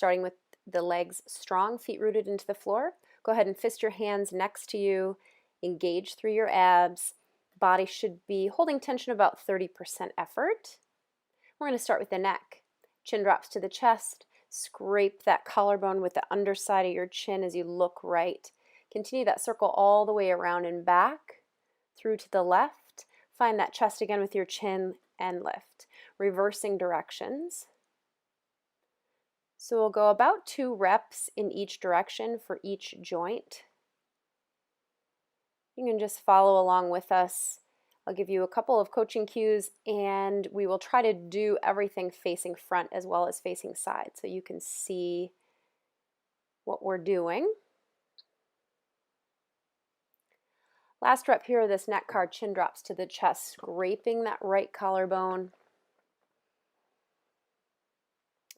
starting with the legs strong, feet rooted into the floor. Go ahead and fist your hands next to you, engage through your abs. Body should be holding tension about 30% effort. We're going to start with the neck. Chin drops to the chest. Scrape that collarbone with the underside of your chin as you look right. Continue that circle all the way around and back, through to the left. Find that chest again with your chin and lift. Reversing directions. So we'll go about 2 reps in each direction for each joint. You can just follow along with us. I'll give you a couple of coaching cues and we will try to do everything facing front as well as facing side so you can see what we're doing. Last rep here of this neck card, chin drops to the chest, scraping that right collarbone.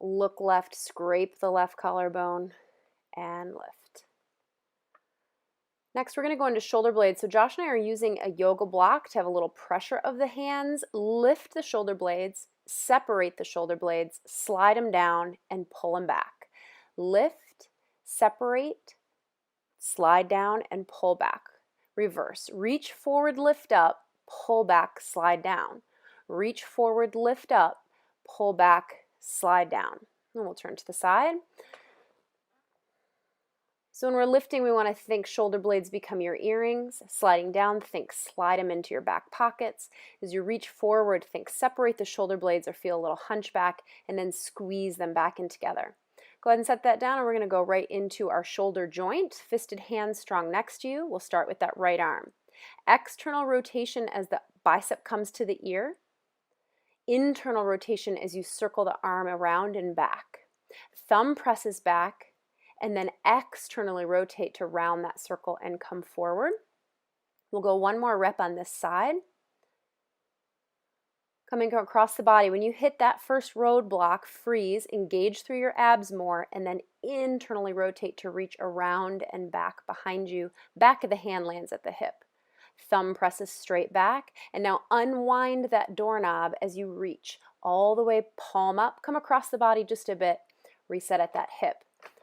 Look left, scrape the left collarbone, and lift. Next, we're going to go into shoulder blades. So Josh and I are using a yoga block to have a little pressure of the hands. Lift the shoulder blades, separate the shoulder blades, slide them down, and pull them back. Lift, separate, slide down, and pull back. Reverse. Reach forward, lift up, pull back, slide down. Reach forward, lift up, pull back, slide down. And we'll turn to the side. So when we're lifting, we want to think shoulder blades become your earrings. Sliding down, think slide them into your back pockets. As you reach forward, think separate the shoulder blades or feel a little hunchback and then squeeze them back in together. Go ahead and set that down and we're going to go right into our shoulder joint. Fisted hands strong next to you. We'll start with that right arm. External rotation as the bicep comes to the ear. Internal rotation as you circle the arm around and back. Thumb presses back and then externally rotate to round that circle and come forward. We'll go one more rep on this side. Coming across the body, when you hit that first roadblock, freeze, engage through your abs more, and then internally rotate to reach around and back behind you. Back of the hand lands at the hip. Thumb presses straight back, and now unwind that doorknob as you reach all the way, palm up, come across the body just a bit, reset at that hip.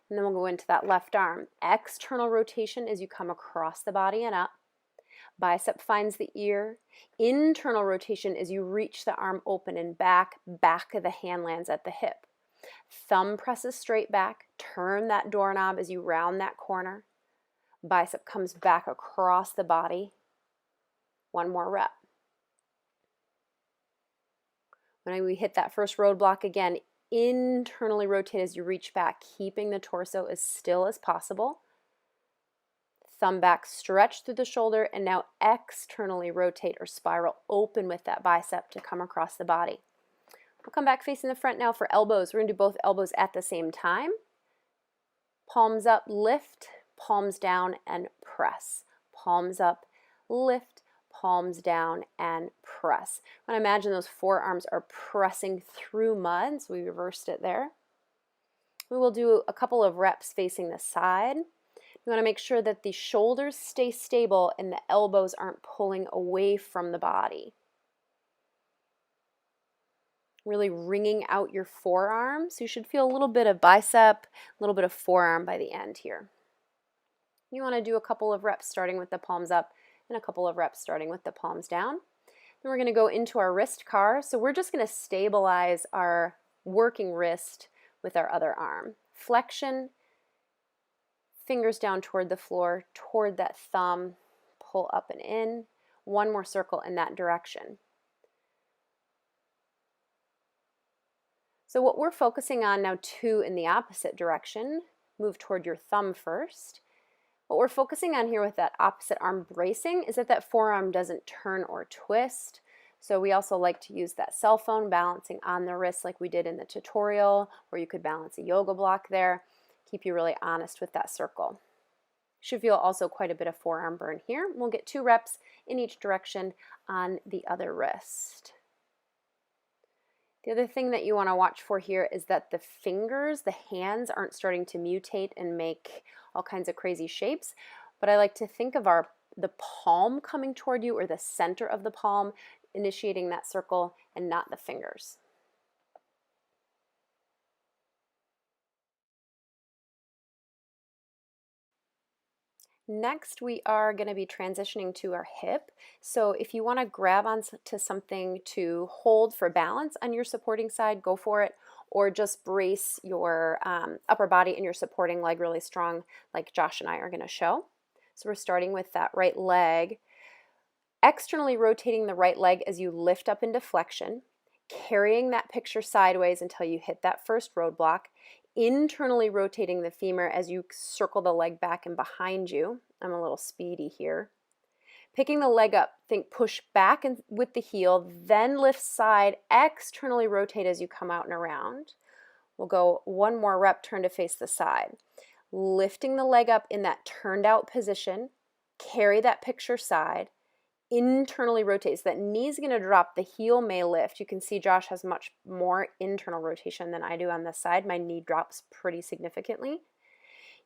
And then we'll go into that left arm. External rotation as you come across the body and up. Bicep finds the ear. Internal rotation as you reach the arm open and back. Back of the hand lands at the hip. Thumb presses straight back. Turn that doorknob as you round that corner. Bicep comes back across the body. One more rep. When we hit that first roadblock again, internally rotate as you reach back, keeping the torso as still as possible. Thumb back, stretch through the shoulder, and now externally rotate or spiral open with that bicep to come across the body. We'll come back facing the front now for elbows. We're going to do both elbows at the same time. Palms up, lift, palms down, and press. Palms up, lift, palms down, and press. I want to imagine those forearms are pressing through mud, so we reversed it there. We will do a couple of reps facing the side. We want to make sure that the shoulders stay stable and the elbows aren't pulling away from the body. Really wringing out your forearms. You should feel a little bit of bicep, a little bit of forearm by the end here. You want to do a couple of reps starting with the palms up and a couple of reps starting with the palms down. Then we're going to go into our wrist car. So we're just going to stabilize our working wrist with our other arm. Flexion, fingers down toward the floor, toward that thumb, pull up and in. One more circle in that direction. So what we're focusing on now too in the opposite direction, move toward your thumb first. What we're focusing on here with that opposite arm bracing is that that forearm doesn't turn or twist. So we also like to use that cell phone balancing on the wrist like we did in the tutorial, or you could balance a yoga block there. Keep you really honest with that circle. Should feel also quite a bit of forearm burn here. We'll get 2 reps in each direction on the other wrist. The other thing that you want to watch for here is that the fingers, the hands, aren't starting to mutate and make all kinds of crazy shapes. But I like to think of the palm coming toward you, or the center of the palm, initiating that circle, and not the fingers. Next, we are going to be transitioning to our hip. So if you want to grab onto something to hold for balance on your supporting side, go for it. Or just brace your upper body and your supporting leg really strong, like Josh and I are going to show. So we're starting with that right leg. Externally rotating the right leg as you lift up into flexion, carrying that picture sideways until you hit that first roadblock, internally rotating the femur as you circle the leg back and behind you. I'm a little speedy here. Picking the leg up, think push back and with the heel, then lift side, externally rotate as you come out and around. We'll go one more rep, turn to face the side. Lifting the leg up in that turned out position, carry that picture side, internally rotate. So that knee's going to drop, the heel may lift. You can see Josh has much more internal rotation than I do on this side. My knee drops pretty significantly.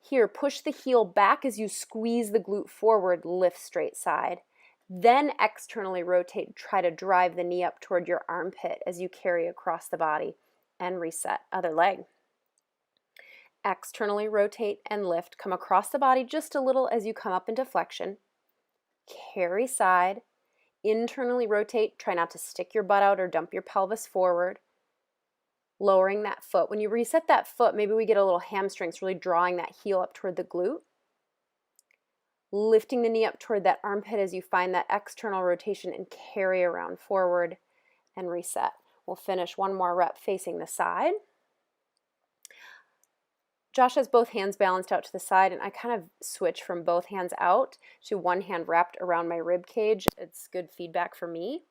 Here, push the heel back as you squeeze the glute forward, lift straight side. Then externally rotate, try to drive the knee up toward your armpit as you carry across the body and reset. Other leg. Externally rotate and lift. Come across the body just a little as you come up into flexion. Carry side. Internally rotate. Try not to stick your butt out or dump your pelvis forward. Lowering that foot. When you reset that foot, maybe we get a little hamstrings, really drawing that heel up toward the glute. Lifting the knee up toward that armpit as you find that external rotation and carry around forward and reset. We'll finish one more rep facing the side. Josh has both hands balanced out to the side, and I kind of switch from both hands out to one hand wrapped around my rib cage. It's good feedback for me.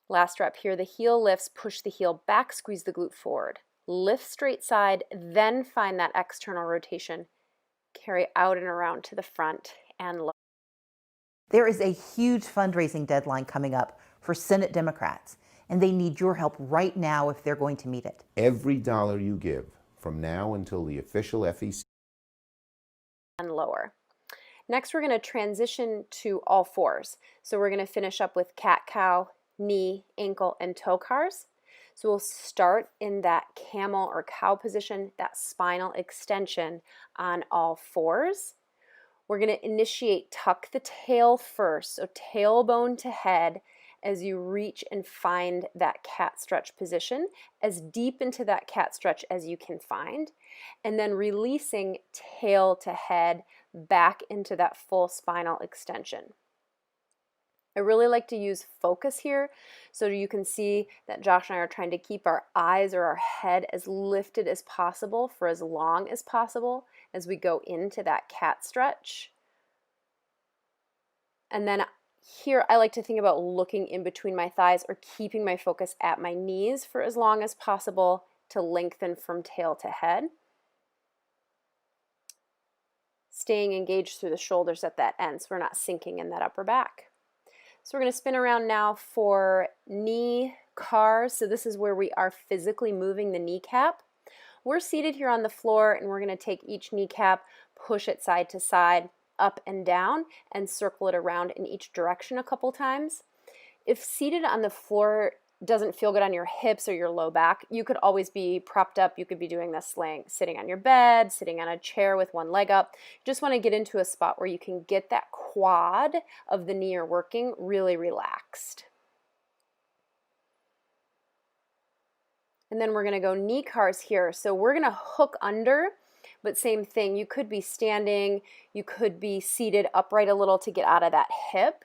Last rep here, the heel lifts, push the heel back, squeeze the glute forward. Lift straight side, then find that external rotation. Carry out and around to the front and low. There is a huge fundraising deadline coming up for Senate Democrats, and they need your help right now if they're going to meet it. Every dollar you give from now until the official FEC and lower. Next, we're going to transition to all fours. So we're going to finish up with cat-cow, knee, ankle, and toe cars. So we'll start in that camel or cow position, that spinal extension on all fours. We're going to initiate tuck the tail first, so tailbone to head as you reach and find that cat stretch position, as deep into that cat stretch as you can find, and then releasing tail to head back into that full spinal extension. I really like to use focus here so you can see that Josh and I are trying to keep our eyes or our head as lifted as possible for as long as possible as we go into that cat stretch. And then here I like to think about looking in between my thighs or keeping my focus at my knees for as long as possible to lengthen from tail to head. Staying engaged through the shoulders at that end so we're not sinking in that upper back. So we're going to spin around now for knee cars. So this is where we are physically moving the kneecap. We're seated here on the floor and we're going to take each kneecap, push it side to side, up and down, and circle it around in each direction a couple times. If seated on the floor doesn't feel good on your hips or your low back, you could always be propped up. You could be doing this sitting on your bed, sitting on a chair with one leg up. You just want to get into a spot where you can get that quad of the knee you're working really relaxed. And then we're going to go knee cars here. So we're going to hook under, but same thing. You could be standing, you could be seated upright a little to get out of that hip.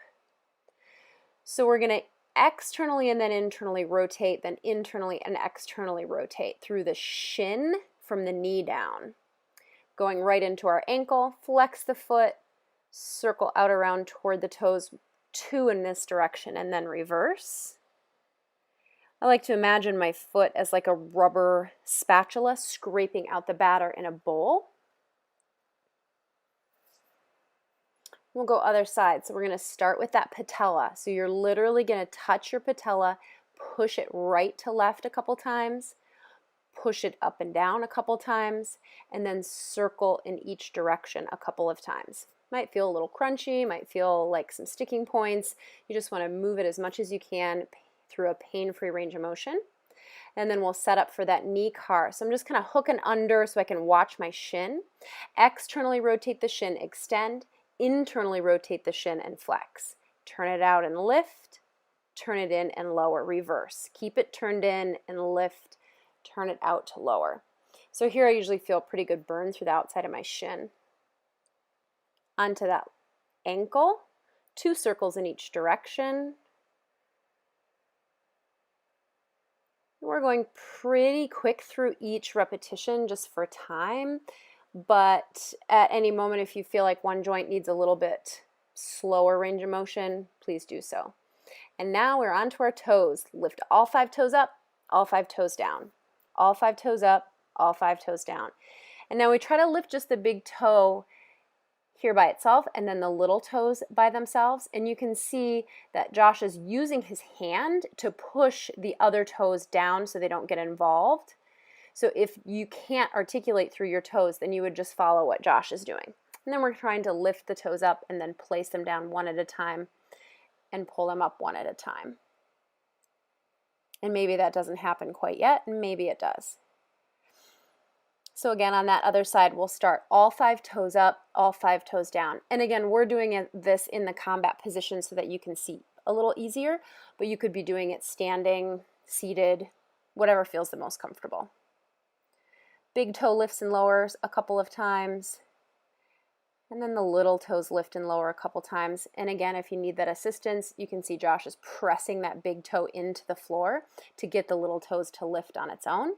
So we're going to externally and then internally rotate, then internally and externally rotate through the shin from the knee down. Going right into our ankle, flex the foot, circle out around toward the toes, two in this direction, and then reverse. I like to imagine my foot as like a rubber spatula scraping out the batter in a bowl. We'll go other side. So we're going to start with that patella. So you're literally going to touch your patella, push it right to left a couple times, push it up and down a couple times, and then circle in each direction a couple of times. Might feel a little crunchy, might feel like some sticking points. You just want to move it as much as you can through a pain-free range of motion. And then we'll set up for that knee car. So I'm just kind of hooking under so I can watch my shin. Externally rotate the shin, extend. Internally rotate the shin and flex. Turn it out and lift. Turn it in and lower, reverse. Keep it turned in and lift. Turn it out to lower. So here I usually feel pretty good burn through the outside of my shin. Onto that ankle. 2 circles in each direction. We're going pretty quick through each repetition just for time, but at any moment if you feel like one joint needs a little bit slower range of motion, please do so. And now we're onto our toes. Lift all 5 toes up, all 5 toes down. All 5 toes up, all 5 toes down. And now we try to lift just the big toe here by itself and then the little toes by themselves, and you can see that Josh is using his hand to push the other toes down so they don't get involved. So if you can't articulate through your toes, then you would just follow what Josh is doing. And then we're trying to lift the toes up and then place them down one at a time and pull them up one at a time. And maybe that doesn't happen quite yet, and maybe it does. So again, on that other side, we'll start all 5 toes up, all 5 toes down. And again, we're doing this in the combat position so that you can see a little easier, but you could be doing it standing, seated, whatever feels the most comfortable. Big toe lifts and lowers a couple of times, and then the little toes lift and lower a couple times. And again, if you need that assistance, you can see Josh is pressing that big toe into the floor to get the little toes to lift on its own.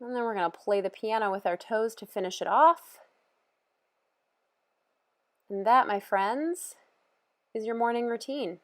And then we're going to play the piano with our toes to finish it off. And that, my friends, is your morning routine.